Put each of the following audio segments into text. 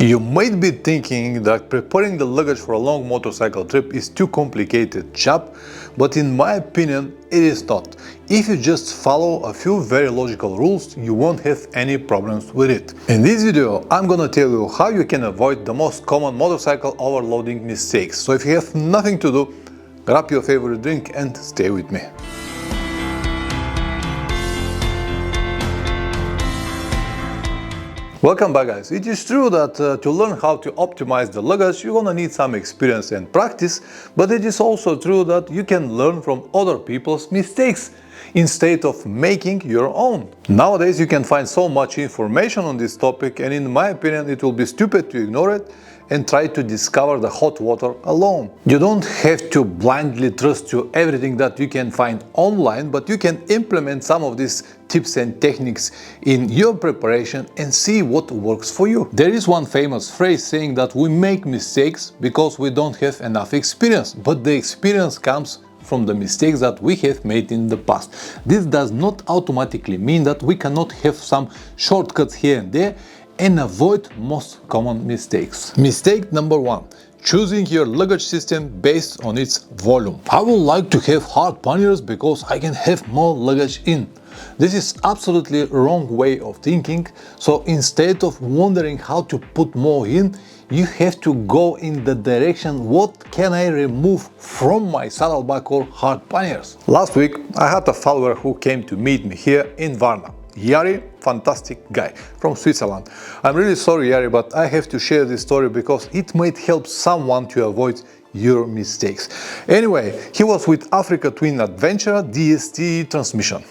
You might be thinking that preparing the luggage for a long motorcycle trip is too complicated job, but in my opinion it is not. If you just follow a few very logical rules, you won't have any problems with it. In this video I'm gonna tell you how you can avoid the most common motorcycle overloading mistakes. So if you have nothing to do, grab your favorite drink and stay with me. Welcome back, guys. It is true that to learn how to optimize the luggage you're gonna need some experience and practice, but it is also true that you can learn from other people's mistakes instead of making your own. Nowadays you can find so much information on this topic, and in my opinion it will be stupid to ignore it and try to discover the hot water alone. You don't have to blindly trust to everything that you can find online, but you can implement some of these tips and techniques in your preparation and see what works for you. There is one famous phrase saying that we make mistakes because we don't have enough experience, but the experience comes from the mistakes that we have made in the past. This does not automatically mean that we cannot have some shortcuts here and there and avoid most common mistakes. Mistake number one: choosing your luggage system based on its volume. I would like to have hard panniers because I can have more luggage in. This is absolutely wrong way of thinking. So instead of wondering how to put more in, you have to go in the direction what can I remove from my saddlebag or hard panniers. Last week I had a follower who came to meet me here in Varna. Yari, fantastic guy from Switzerland. I'm really sorry, Yari, but I have to share this story because it might help someone to avoid your mistakes. Anyway, he was with Africa Twin Adventure DST transmission.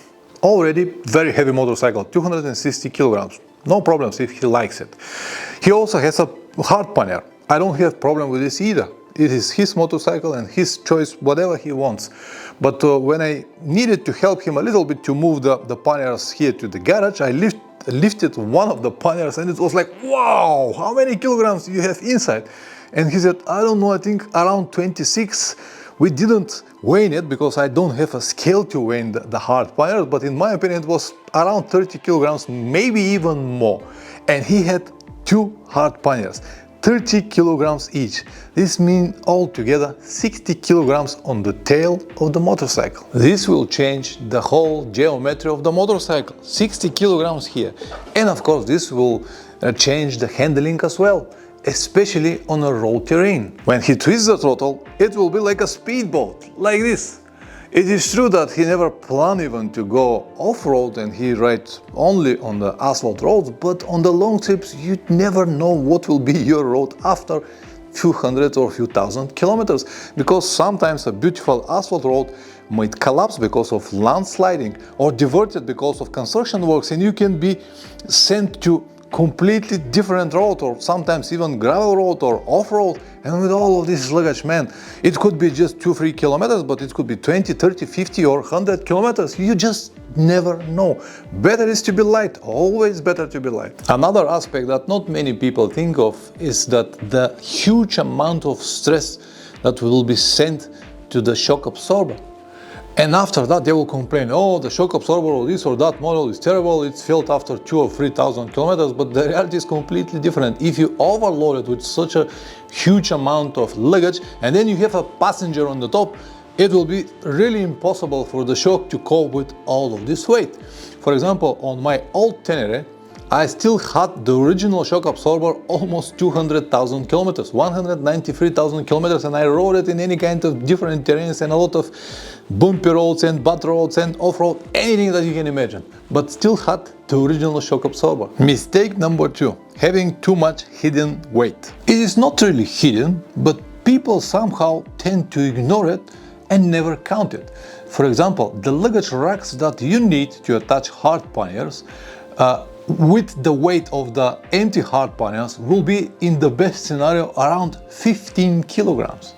Already very heavy motorcycle, 260 kilograms. No problems if he likes it. He also has a hard pannier. I don't have problem with this either. It is his motorcycle and his choice, whatever he wants. But when I needed to help him a little bit to move the panniers here to the garage, I lifted one of the panniers and it was like, wow, how many kilograms do you have inside? And he said, I don't know, I think around 26. We didn't weigh it because I don't have a scale to weigh the hard panniers, but in my opinion it was around 30 kilograms, maybe even more. And he had two hard panniers, 30 kilograms each. This means altogether 60 kilograms on the tail of the motorcycle. This will change the whole geometry of the motorcycle. 60 kilograms here. And of course this will change the handling as well, especially on a road terrain. When he twists the throttle, it will be like a speedboat, like this. It is true that he never planned even to go off-road and he rides only on the asphalt roads, but on the long trips you never know what will be your road after few hundred or few thousand kilometers, because sometimes a beautiful asphalt road might collapse because of landsliding or diverted because of construction works, and you can be sent to completely different road, or sometimes even gravel road or off-road. And with all of this luggage, man, it could be just 2-3 kilometers, but it could be 20, 30, 50 or 100 kilometers. You just never know. Better is to be light, always better to be light. Another aspect that not many people think of is that the huge amount of stress that will be sent to the shock absorber. And after that they will complain, oh, the shock absorber or this or that model is terrible, it's filled after 2,000 or 3,000 kilometers, but the reality is completely different. If you overload it with such a huge amount of luggage and then you have a passenger on the top, it will be really impossible for the shock to cope with all of this weight. For example, on my old Tenere, I still had the original shock absorber almost 200,000 kilometers, 193,000 kilometers, and I rode it in any kind of different terrains and a lot of bumpy roads and butt roads and off-road, anything that you can imagine, but still had the original shock absorber. Mistake number two: having too much hidden weight. It is not really hidden, but people somehow tend to ignore it and never count it. For example, the luggage racks that you need to attach hard panniers with the weight of the empty hard panniers will be, in the best scenario, around 15 kilograms.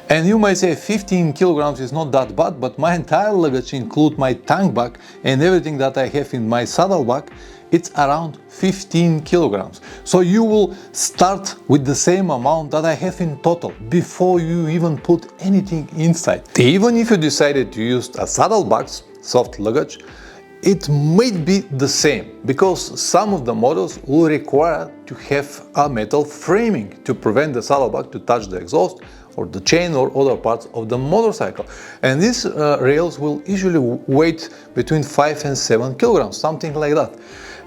And you might say 15 kilograms is not that bad, but my entire luggage, include my tank bag and everything that I have in my saddlebag, it's around 15 kilograms. So you will start with the same amount that I have in total before you even put anything inside. Even if you decided to use a saddlebags, soft luggage, it might be the same, because some of the models will require to have a metal framing to prevent the saddlebag to touch the exhaust or the chain or other parts of the motorcycle. And these rails will usually weigh between 5 and 7 kilograms, something like that.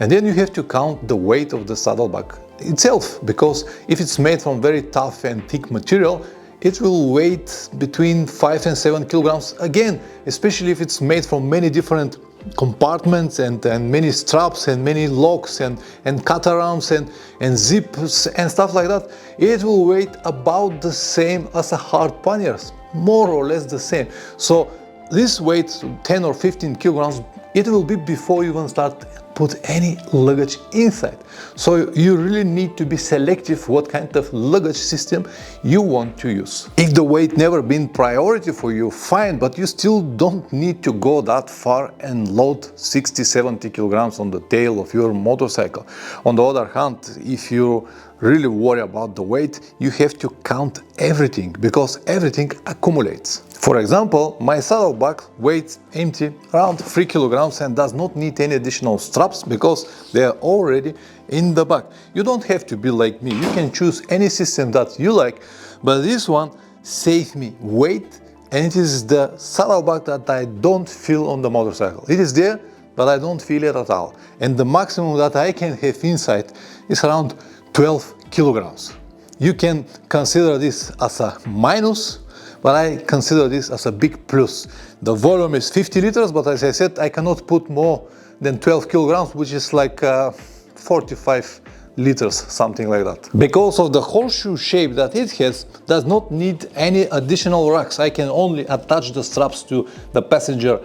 And then you have to count the weight of the saddlebag itself, because if it's made from very tough and thick material, it will weigh between 5 and 7 kilograms again, especially if it's made from many different compartments and many straps and many locks and cutter arms and zips and stuff like that. It will weigh about the same as a hard panniers, more or less the same. So this weight 10 or 15 kilograms, it will be before you even start put any luggage inside. So you really need to be selective what kind of luggage system you want to use. If the weight never been priority for you, fine, but you still don't need to go that far and load 60-70 kilograms on the tail of your motorcycle. On the other hand, if you really worry about the weight, you have to count everything, because everything accumulates. For example, my saddlebag weighs empty around 3 kilograms and does not need any additional straps because they are already in the bag. You don't have to be like me, you can choose any system that you like, but this one saves me weight, and it is the saddlebag that I don't feel on the motorcycle. It is there, but I don't feel it at all. And the maximum that I can have inside is around 12 kilograms. You can consider this as a minus, but I consider this as a big plus. The volume is 50 liters, but as I said, I cannot put more than 12 kilograms, which is like 45 liters, something like that. Because of the horseshoe shape that it has, does not need any additional racks. I can only attach the straps to the passenger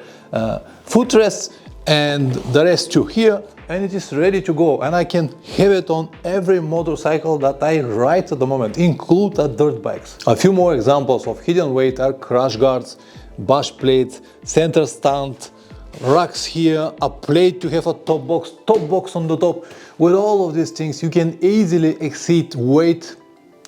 footrests and the rest to here, and it is ready to go. And I can have it on every motorcycle that I ride at the moment, include dirt bikes. A few more examples of hidden weight are crash guards, bush plates, center stand, racks here, a plate to have a top box on the top. With all of these things, you can easily exceed weight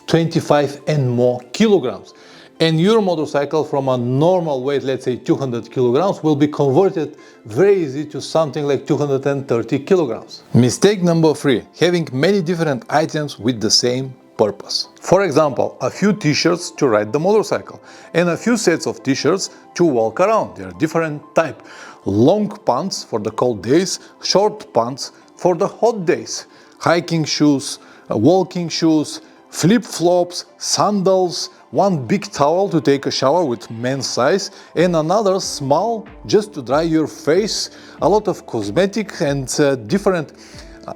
25 and more kilograms. And your motorcycle from a normal weight, let's say 200 kilograms, will be converted very easy to something like 230 kilograms. Mistake number 3, having many different items with the same purpose. For example, a few t-shirts to ride the motorcycle and a few sets of t-shirts to walk around. They are different type. Long pants for the cold days, short pants for the hot days, hiking shoes, walking shoes, flip-flops, sandals, one big towel to take a shower with men's size, and another small just to dry your face, a lot of cosmetic and different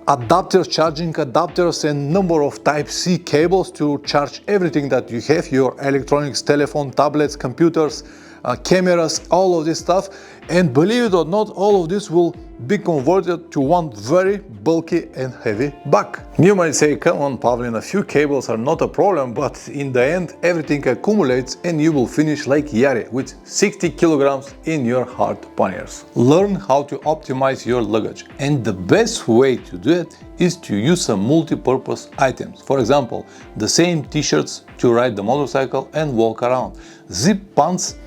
adapters, charging adapters, and number of Type-C cables to charge everything that you have, your electronics, telephone, tablets, computers, cameras, all of this stuff. And believe it or not, all of this will be converted to one very bulky and heavy bag. You might say, come on Pavlin, a few cables are not a problem, but in the end everything accumulates and you will finish like Yari with 60 kilograms in your hard panniers. Learn how to optimize your luggage, and the best way to do it is to use some multi-purpose items. For example, the same t-shirts to ride the motorcycle and walk around, zip pants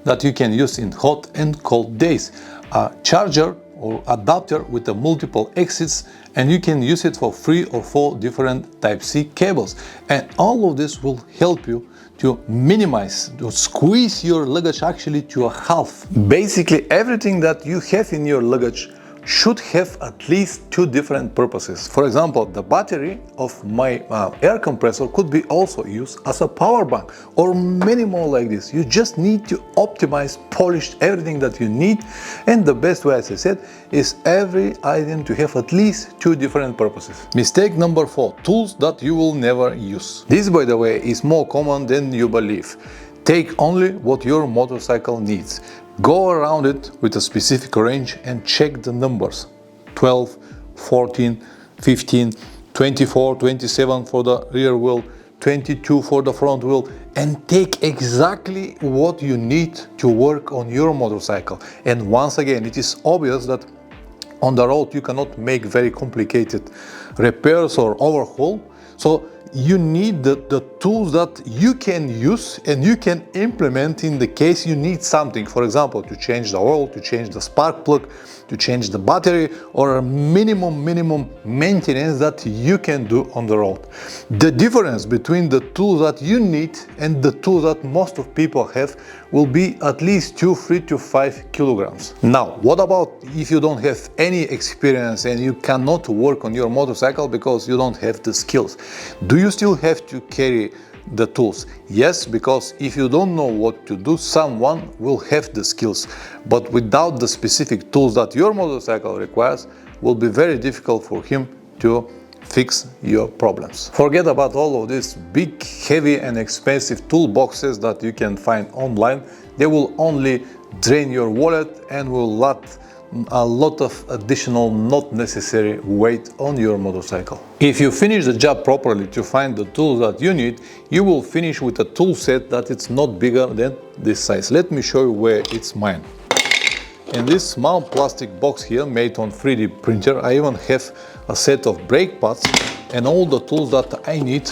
that you can use in hot and cold days, a charger or adapter with the multiple exits, and you can use it for 3 or 4 different Type-C cables. And all of this will help you to minimize, to squeeze your luggage actually to a half. Basically everything that you have in your luggage should have at least 2 different purposes. For example, the battery of my air compressor could be also used as a power bank, or many more like this. You just need to optimize, polish everything that you need, and the best way, as I said, is every item to have at least 2 different purposes. Mistake number 4, tools that you will never use. This, by the way, is more common than you believe. Take only what your motorcycle needs. Go around it with a specific range and check the numbers. 12, 14, 15, 24, 27 for the rear wheel, 22 for the front wheel, and take exactly what you need to work on your motorcycle. And once again, it is obvious that on the road you cannot make very complicated repairs or overhaul. So you need the tools that you can use and you can implement in the case you need something. For example, to change the oil, to change the spark plug, to change the battery, or a minimum maintenance that you can do on the road. The difference between the tools that you need and the tools that most of people have will be at least 3 to 5 kilograms. Now, what about if you don't have any experience and you cannot work on your motorcycle because you don't have the skills? Do you still have to carry the tools? Yes, because if you don't know what to do, someone will have the skills, but without the specific tools that your motorcycle requires, will be very difficult for him to fix your problems. Forget about all of these big, heavy and expensive toolboxes that you can find online. They will only drain your wallet and will add a lot of additional not necessary weight on your motorcycle. If you finish the job properly to find the tools that you need, you will finish with a tool set that it's not bigger than this size. Let me show you where it's mine. In this small plastic box here made on 3D printer, I even have a set of brake pads and all the tools that I need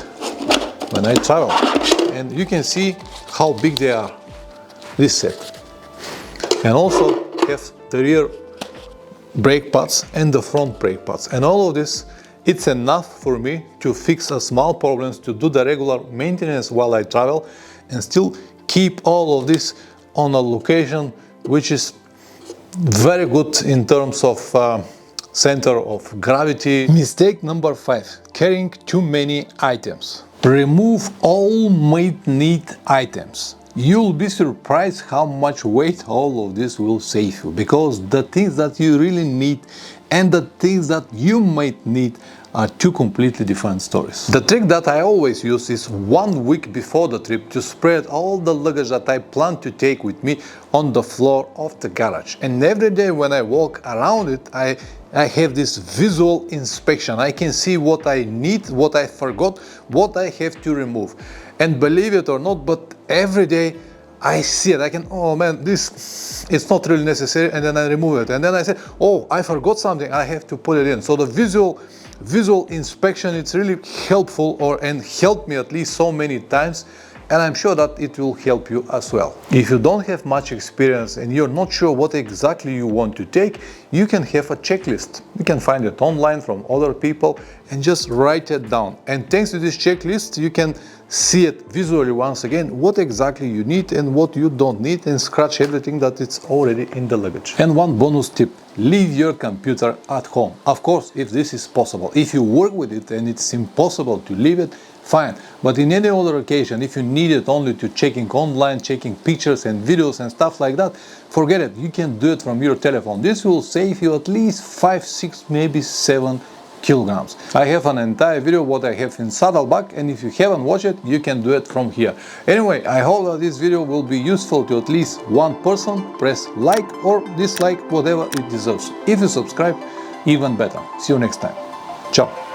when I travel. And you can see how big they are, this set. And also have the rear brake pads and the front brake pads, and all of this, it's enough for me to fix a small problems, to do the regular maintenance while I travel, and still keep all of this on a location which is very good in terms of center of gravity. Mistake number 5: carrying too many items. Remove all might need items. You'll be surprised how much weight all of this will save you, because the things that you really need and the things that you might need are two completely different stories. The trick that I always use is 1 week before the trip to spread all the luggage that I plan to take with me on the floor of the garage. And every day when I walk around it, I have this visual inspection. I can see what I need, what I forgot, what I have to remove. And believe it or not, but every day I see it. I can, oh man, this it's not really necessary, and then I remove it. And then I say, oh, I forgot something, I have to put it in. So the visual inspection, it's really helpful, and helped me at least so many times, and I'm sure that it will help you as well. If you don't have much experience and you're not sure what exactly you want to take, you can have a checklist. You can find it online from other people and just write it down. And thanks to this checklist, you can see it visually once again, what exactly you need and what you don't need, and scratch everything that it's already in the luggage. And one bonus tip: leave your computer at home. Of course, if this is possible. If you work with it and it's impossible to leave it, fine. But in any other occasion, if you need it only to checking online, checking pictures and videos and stuff like that, forget it. You can do it from your telephone. This will save you at least 5, 6, maybe 7 kilograms. I have an entire video what I have in saddleback, and if you haven't watched it, you can do it from here. Anyway, I hope that this video will be useful to at least one person. Press like or dislike, whatever it deserves. If you subscribe, even better. See you next time. Ciao.